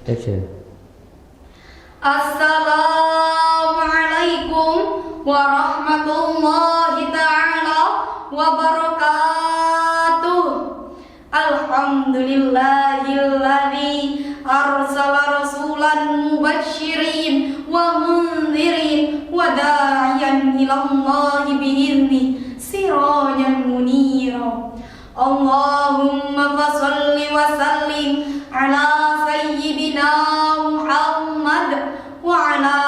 Action. Assalamualaikum warahmatullahi ta'ala wabarakatuh. Alhamdulillahilladzi arsala rasulan mubasysyirin wa mundzirin wa da'iyan ilallahi bi'idznihi sirajan munira. Allahumma fasholli wa sallim ala sayyidina Muhammad wa ala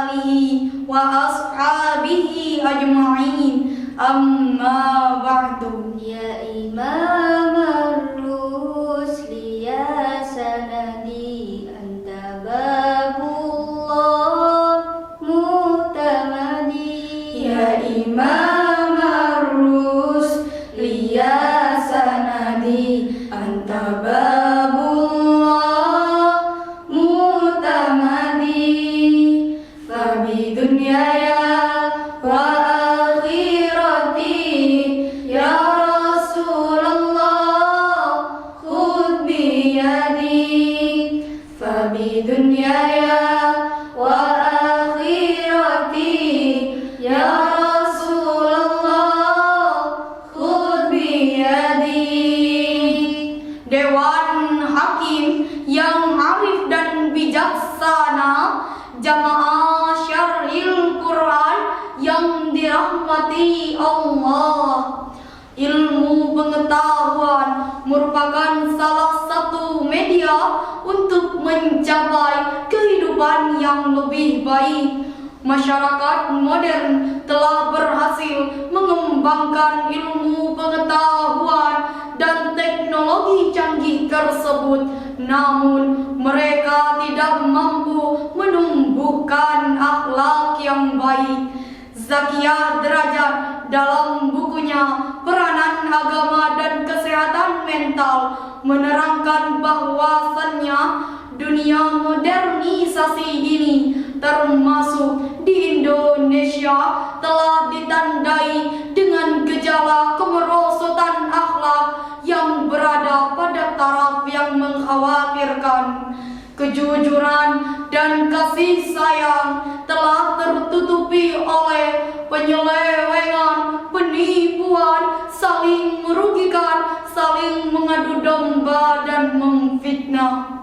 alihi wa ashabihi ajma'in. Amma ba'du. Ya Imam ar-rusli ya sanadi anta babullah mutamadi. Ya Imam ar-rusli ya sanadi anta babullah mutamadi. Fabi dunyaya wa akhirati ya Rasulullah khudh biyadi. Fabi dunyaya wa akhirati ya Rasulullah khudh biyadi. Dewan Hakim yang arif dan bijaksana, jamaah syar'il Quran yang dirahmati Allah. Ilmu pengetahuan merupakan salah satu media untuk mencapai kehidupan yang lebih baik. Masyarakat modern telah berhasil mengembangkan ilmu pengetahuan dan teknologi canggih tersebut, namun mereka tidak mampu menumbuhkan akhlak yang baik. Zakiyah Derajat dalam bukunya Peranan Agama dan Kesehatan Mental menerangkan bahwasannya dunia modernisasi ini termasuk di Indonesia telah ditandai dengan gejala kemerosotan akhlak yang berada pada taraf yang mengkhawatirkan. Kejujuran dan kasih sayang telah tertutupi oleh penyelewengan, penipuan, saling merugikan, saling mengadu domba dan memfitnah.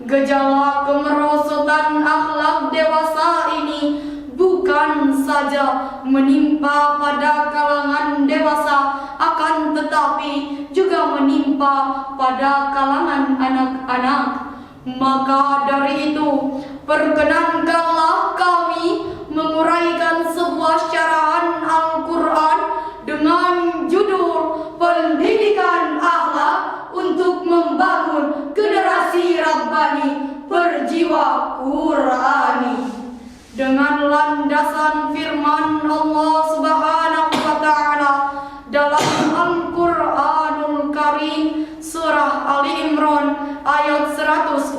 Gejala kemerosotan akhlak dewasa ini bukan saja menimpa pada kalangan dewasa, akan tetapi juga menimpa pada kalangan anak-anak. Maka dari itu, perkenankanlah kami menguraikan sebuah syarahan Al-Quran dengan judul Pendidikan Akhlak untuk Membangun Generasi Rabbani Berjiwa Qurani, dengan landasan firman Allah Subhanahu wa Ta'ala dalam Al-Qur'anul Karim surah Ali Imran ayat 159.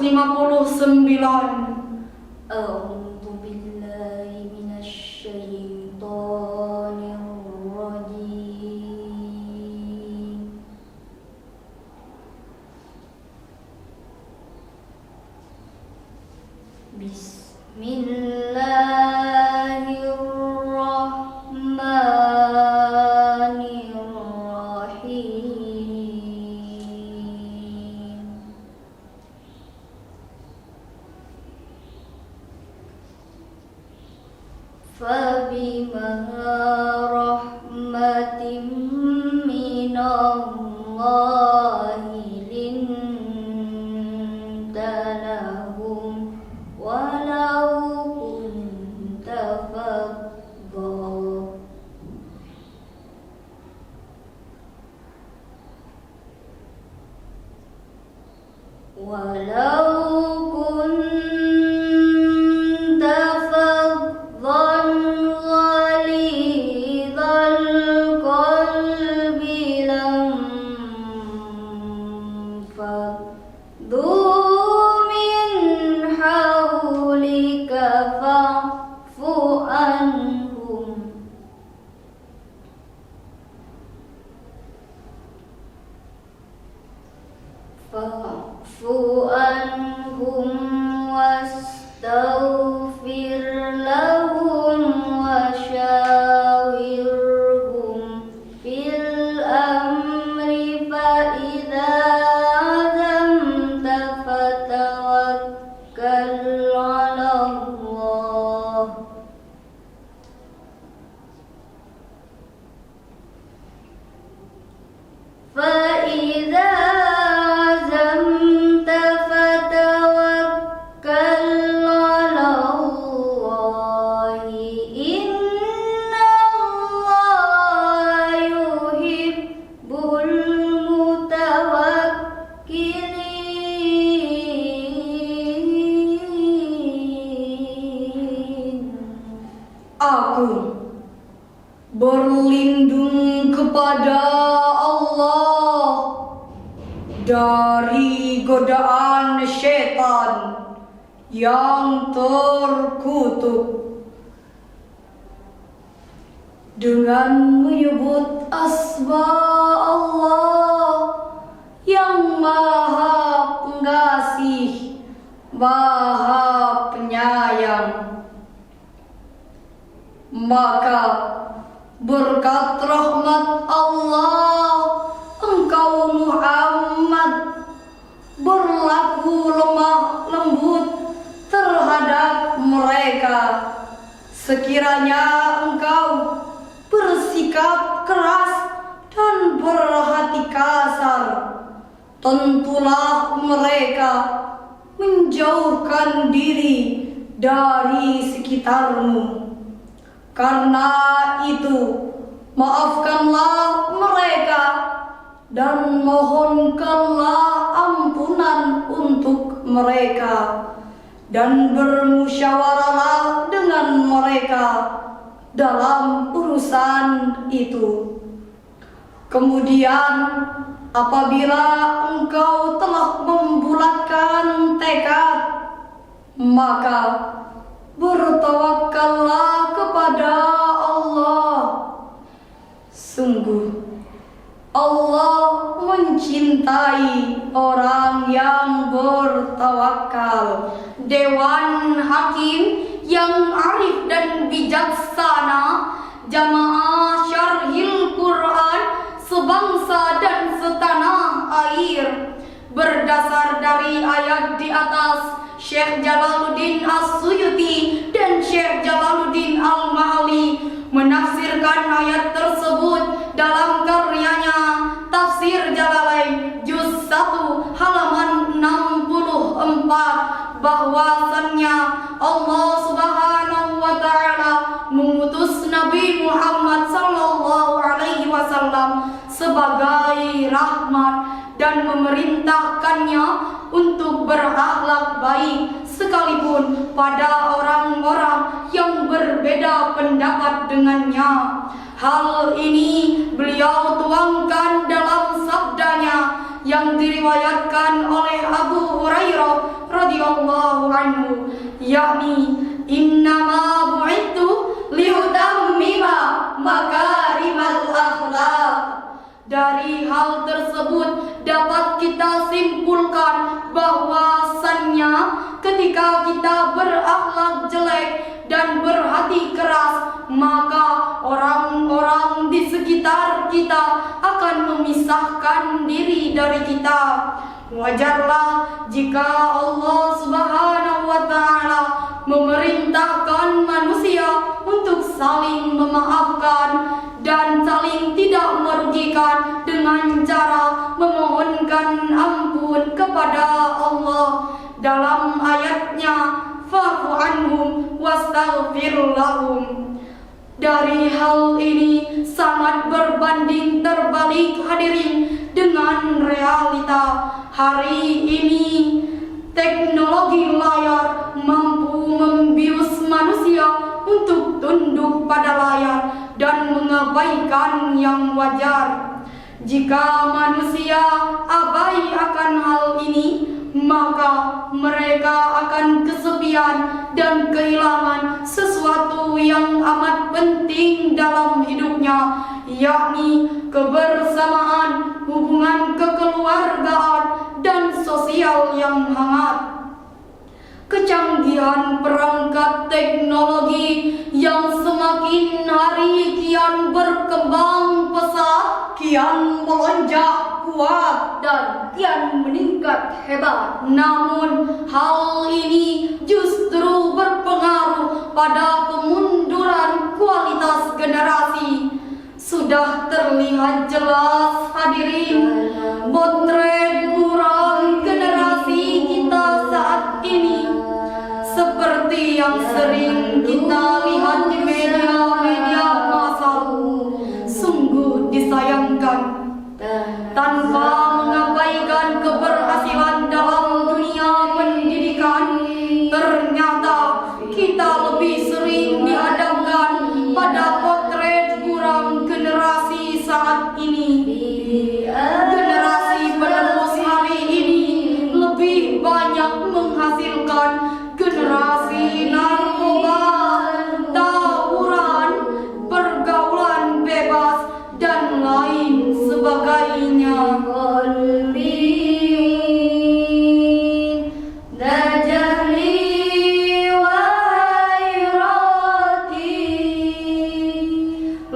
A'udzu billahi minasy syaithanir rajim. Bismillahirrahmanirrahim. Fabima rahmatin minallahi linta lahum walau kunta fadda walau kunta faddan ghalidhal qalbi lam faddu min hawlika fa'fu anhum fa'fu anhum Aku berlindung kepada Allah dari godaan syaitan yang terkutuk. Dengan menyebut asma Allah yang Maha Pengasih, Maha Penyayang, maka berkat rahmat Allah engkau Muhammad berlaku lemah lembut terhadap mereka. Sekiranya engkau bersikap keras dan berhati kasar, tentulah mereka menjauhkan diri dari sekitarmu. Karena itu, maafkanlah mereka dan mohonkanlah ampunan untuk mereka, dan bermusyawarahlah dengan mereka dalam urusan itu. Kemudian apabila engkau telah membulatkan tekad, maka bertawakallah kepada Allah. Sungguh Allah mencintai orang yang bertawakal. Dewan Hakim yang arif dan bijaksana, jamaah syarhil Quran sebangsa dan setanah air, berdasar dari ayat di atas, Syekh Jalaluddin As-Suyuti dan Syekh Jalaluddin Al-Ma'ali menafsirkan ayat tersebut dalam karyanya Tafsir Jalalain Juz 1 halaman 64, bahwasannya Allah Subhanahu wa Ta'ala mengutus Nabi Muhammad sallallahu alaihi wasallam sebagai rahmat dan memerintahkannya untuk berakhlak baik sekalipun pada orang-orang yang berbeda pendapat dengannya. Hal ini beliau tuangkan dalam sabdanya yang diriwayatkan oleh Abu Hurairah radhiyallahu anhu, yakni innama bu'ithu liutammima makarimal akhlaq. Dari hal tersebut dapat kita simpulkan bahwasannya ketika kita berakhlak jelek dan berhati keras, maka orang-orang di sekitar kita akan memisahkan diri dari kita. Wajarlah jika Allah Subhanahu wa Ta'ala memerintahkan manusia untuk saling memaafkan dan saling tidak merugikan dengan cara memohonkan ampun kepada Allah dalam ayatnya fa'fu anhum wastaghfir lahum. Dari hal ini sangat berbanding terbalik hadirin dengan realita. Hari ini teknologi layar mampu membius manusia untuk tunduk pada layar dan mengabaikan yang wajar. Jika manusia abai akan hal ini, maka mereka akan kesepian dan kehilangan sesuatu yang amat penting dalam hidupnya, yakni kebersamaan, hubungan kekeluargaan, dan sosial yang hangat. Kecanggihan perangkat teknologi yang semakin hari kian berkembang pesat, kian melonjak kuat, dan kian meningkat hebat. Namun hal ini justru berpengaruh pada kemunduran kualitas generasi. Sudah terlihat jelas hadirin potret buram generasi kita saat ini, seperti yang sering kita lihat di media-media massa. Sungguh disayangkan, tanpa mengabaikan keberhasilan dalam dunia pendidikan, ternyata kita lebih sering dihadapkan pada menghentikan generasi narkoba, tawuran, pergaulan bebas, dan lain sebagainya.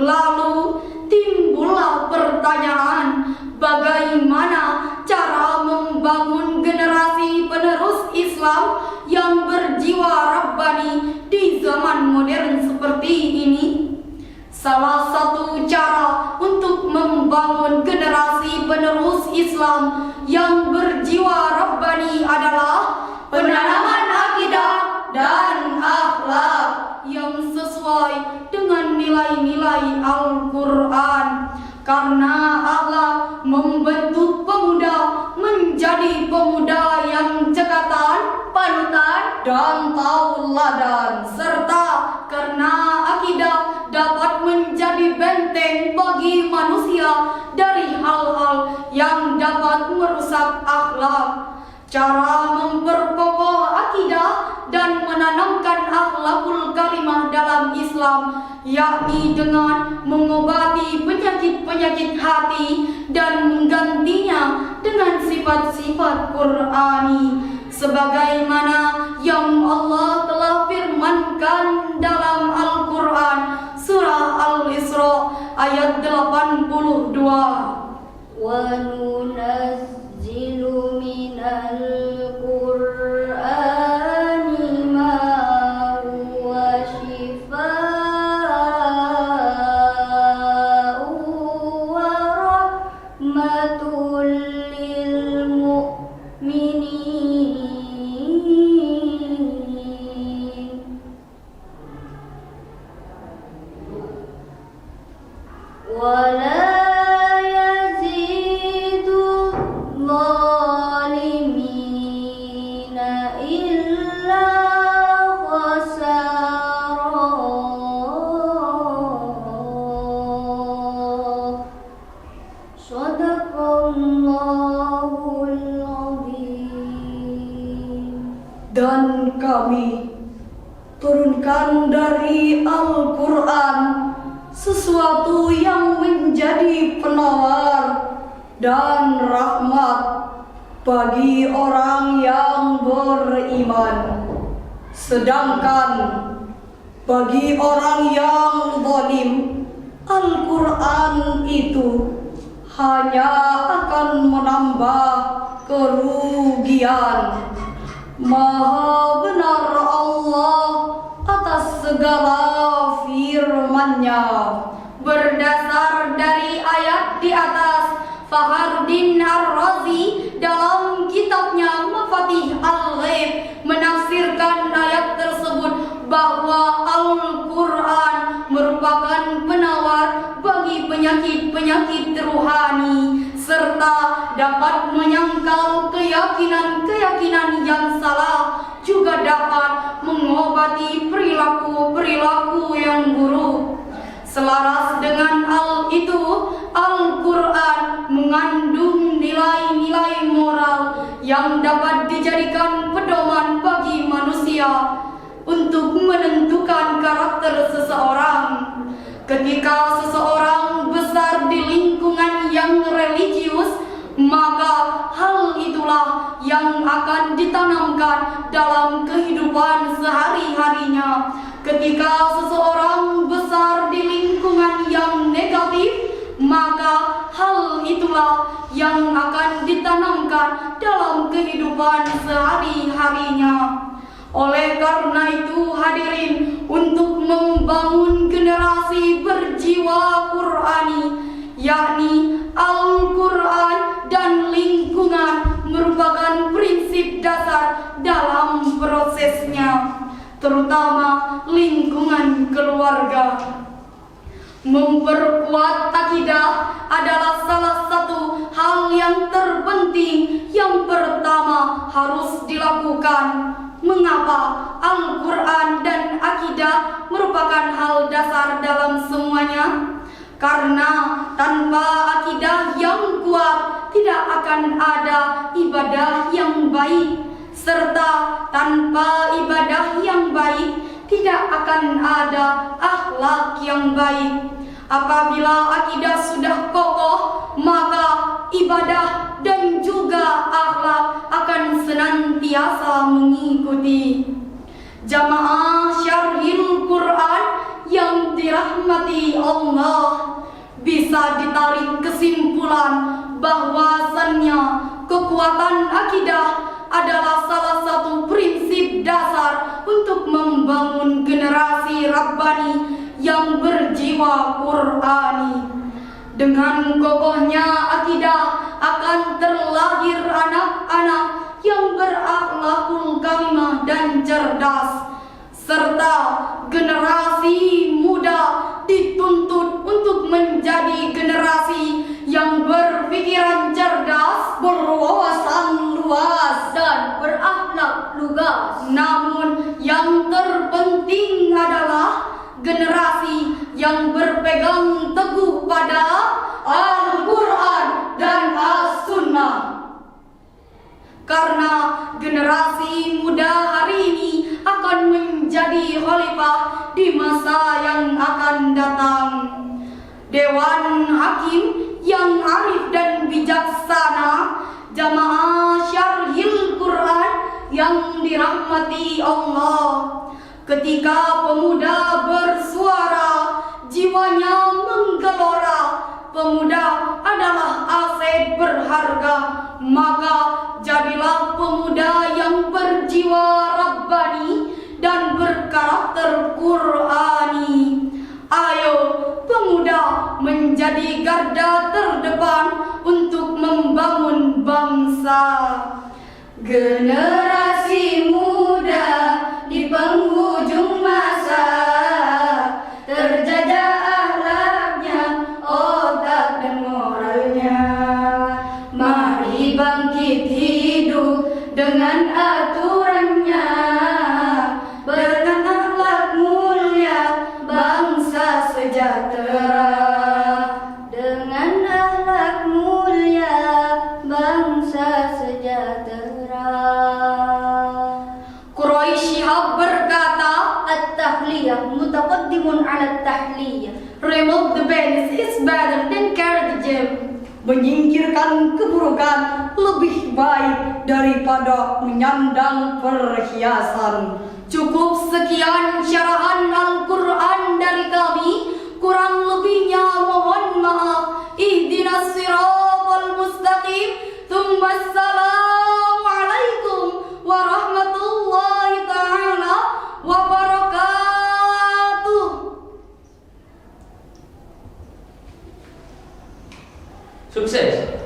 Lalu timbullah pertanyaan, bagaimana cara membangun generasi penerus Islam yang berjiwa Rabbani di zaman modern seperti ini? Salah satu cara untuk membangun generasi penerus Islam yang berjiwa Rabbani adalah penanaman akidah dan akhlak yang sesuai dengan nilai-nilai Al-Quran. Karena akhlak membentuk pemuda menjadi pemuda yang cekatan, panutan, dan tauladan. Serta karena akidah dapat menjadi benteng bagi manusia dari hal-hal yang dapat merusak akhlak. Cara memperkokoh akidah dan menanamkan akhlakul karimah dalam Islam, yakni dengan mengobati penyakit-penyakit hati dan menggantinya dengan sifat-sifat Qur'ani, sebagaimana yang Allah telah firmankan dalam Al-Quran surah Al-Isra ayat 82. وَنُنَزِّلُ مِنَ الْقُرْآنِ مَا هُوَ شِفَاءٌ وَرَحْمَةٌ لِّلْمُؤْمِنِينَ وَلَا يَزِيدُ الظَّالِمِينَ إِلَّا خَسَارًا. Shadaqallahul Azim. Dan kami turunkan dari Al-Quran sesuatu yang menjadi penawar dan rahmat bagi orang yang beriman. Sedangkan bagi orang yang zalim, Al-Quran itu hanya akan menambah kerugian. Maha benar Allah atas segala firman-Nya. Berdasar dari ayat di atas, Fakhruddin Ar-Razi dalam kitabnya Mafatih Al-Ghaib menafsirkan ayat tersebut bahwa Al-Quran merupakan penawar bagi penyakit-penyakit ruhani, serta dapat menyangkal keyakinan-keyakinan yang salah, juga dapat mengobati perilaku-perilaku yang buruk. Selaras dengan hal itu, Al-Quran mengandung nilai-nilai moral yang dapat dijadikan pedoman bagi manusia untuk menentukan karakter seseorang. Ketika seseorang besar di lingkungan yang religius, maka hal itulah yang akan ditanamkan dalam kehidupan sehari-harinya. Ketika seseorang besar di lingkungan yang negatif, maka hal itulah yang akan ditanamkan dalam kehidupan sehari-harinya. Oleh karena itu, hadirin, untuk membangun generasi berjiwa Qur'ani, yakni Al-Quran dan lingkungan merupakan prinsip dasar dalam prosesnya, terutama lingkungan keluarga. Memperkuat akidah adalah salah satu hal yang terpenting yang pertama harus dilakukan. Mengapa Al-Quran dan akidah merupakan hal dasar dalam semuanya? Karena tanpa akidah yang kuat tidak akan ada ibadah yang baik. serta tanpa ibadah yang baik tidak akan ada akhlak yang baik. Apabila akidah sudah kokoh, maka ibadah dan juga akhlak akan senantiasa mengikuti. Jamaah Syarhil Quran yang dirahmati Allah, bisa ditarik kesimpulan bahwasannya kekuatan akidah adalah salah satu prinsip dasar untuk membangun generasi Rabbani yang berjiwa Qur'ani. Dengan kokohnya akidah akan terlahir anak-anak yang berakhlakul karimah dan cerdas, serta generasi muda dituntut untuk menjadi generasi yang berpikiran cerdas, berwawasan luas, dan berakhlak lugas. namun yang terpenting adalah generasi yang berpegang teguh pada Al-Quran dan As-Sunnah. Karena generasi muda hari ini akan menjadi khalifah di masa yang akan datang. Dewan Hakim yang arif dan bijaksana, jamaah Syarhil Quran yang dirahmati Allah, ketika pemuda bersuara, jiwanya menggelora. Pemuda adalah aset berharga, maka jadilah pemuda yang berjiwa Rabbani dan berkarakter Qur'ani. Ayo pemuda menjadi garda terdepan untuk membangun bangsa. Generasi muda di penghujung masa, terjajah akhlaknya, otak dan moralnya. Mari bangkit hidup dengan aturannya, berakhlak mulia, bangsa sejahtera. Dengan akhlak mulia, bangsa sejahtera. Quraisy Shihab berkata, At-tahliyah mutaqaddimun 'ala at-tahliyah. remove the badness is better than carry the gem. Menyingkirkan keburukan lebih baik daripada menyandang perhiasan. Cukup sekian syarahan Al-Quran dari kami. Kurang lebihnya mohon maaf. Ihdinas siratal mustaqim. Assalamualaikum warahmatullahi ta'ala wabarakatuh. Sukses.